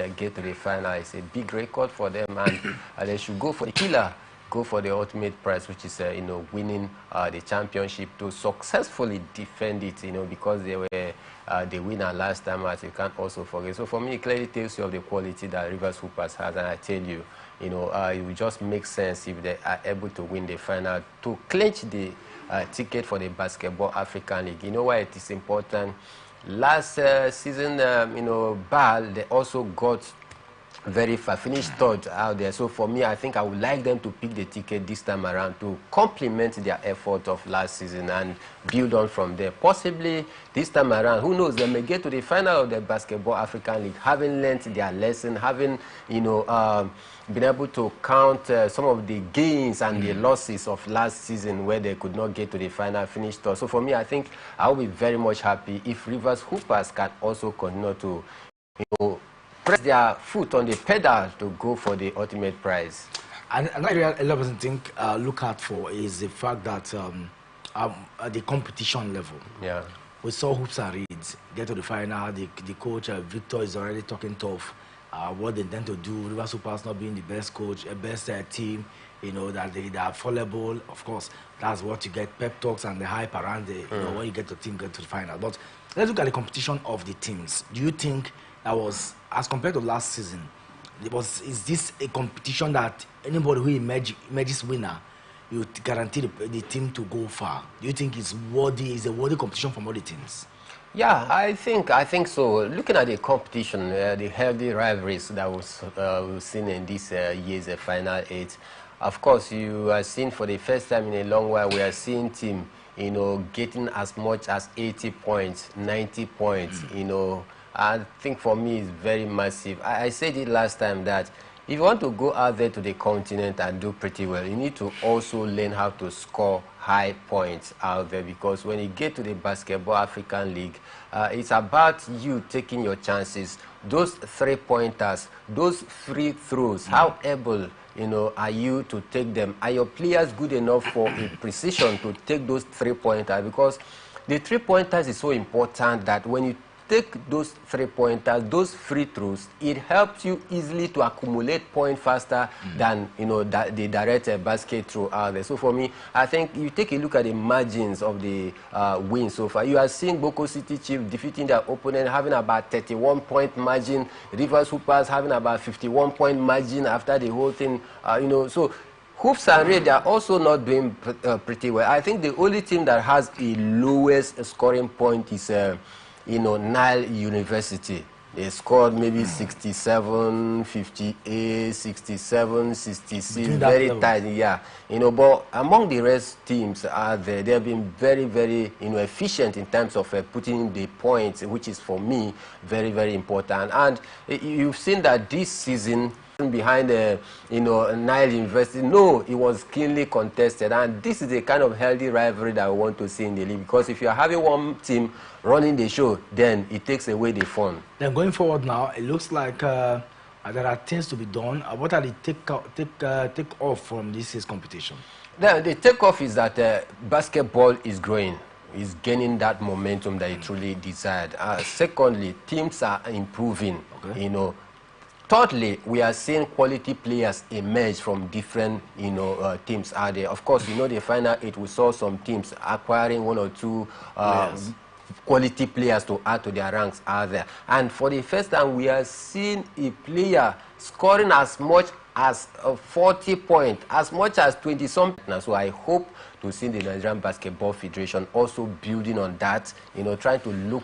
get to the final. It's a big record for them, and they should go for the killer. Go for the ultimate prize, which is winning the championship, to successfully defend it, because they were the winner last time, as you can't also forget. So for me, it clearly tells you of the quality that Rivers Hoopers has, and I tell you, it will just make sense if they are able to win the final to clinch the ticket for the Basketball African League. You know why it is important? Last season, BAL, they also got very far, finished third out there. So for me, I think I would like them to pick the ticket this time around to complement their effort of last season and build on from there. Possibly this time around, who knows, they may get to the final of the Basketball African League, having learned their lesson, having, been able to count some of the gains and the losses of last season where they could not get to the final, finish third. So for me, I think I'll be very much happy if Rivers Hoopers can also continue to, press their foot on the pedal to go for the ultimate prize. And another a lot of people look out for is the fact that at the competition level, we saw Hoops and Reeds get to the final. The coach Victor is already talking tough. What they intend to do, Rivers Hoopers not being the best coach, best team, that they are fallible. Of course, that's what you get, pep talks and the hype around the, when you get to team get to the final. But let's look at the competition of the teams. Do you think that was, as compared to last season, is this a competition that anybody who emerges winner, you guarantee the team to go far? Do you think it's worthy, is a worthy competition from all the teams? Yeah, I think so. Looking at the competition, the healthy rivalries that we've seen in this year's Final 8, of course, you are seeing for the first time in a long while, we are seeing team, getting as much as 80 points, 90 points, I think for me it's very massive. I said it last time that if you want to go out there to the continent and do pretty well, you need to also learn how to score high points out there, because when you get to the Basketball African League, it's about you taking your chances. Those three-pointers, those free throws, how able are you to take them? Are your players good enough for a precision to take those three-pointers? Because the three-pointers is so important that when you take those three-pointers, those free throws, it helps you easily to accumulate points faster than the direct basket throw out there. So for me, I think you take a look at the margins of the win so far. You are seeing Boko City Chiefs defeating their opponent, having about 31-point margin. Rivers Hoopers having about 51-point margin after the whole thing. So Hoops and Red are also not doing pretty well. I think the only team that has the lowest scoring point is Nile University. They scored maybe 67, 58, 67, 66, very tight, yeah. But among the rest teams out there, they have been very, very, efficient in terms of putting the points, which is for me very, very important. And you've seen that this season, behind Nile University, no, it was keenly contested, and this is the kind of healthy rivalry that we want to see in the league, because if you're having one team running the show, then it takes away the fun. Then going forward now, it looks like there are things to be done. What are the take off from this year's competition? The takeoff is that basketball is growing, is gaining that momentum that it truly desired. Secondly, teams are improving, Thirdly, we are seeing quality players emerge from different, teams out there. Of course, the Final 8, we saw some teams acquiring one or two quality players to add to their ranks out there. And for the first time, we are seeing a player scoring as much as 40 points, as much as 20-something. So I hope to see the Nigerian Basketball Federation also building on that, trying to look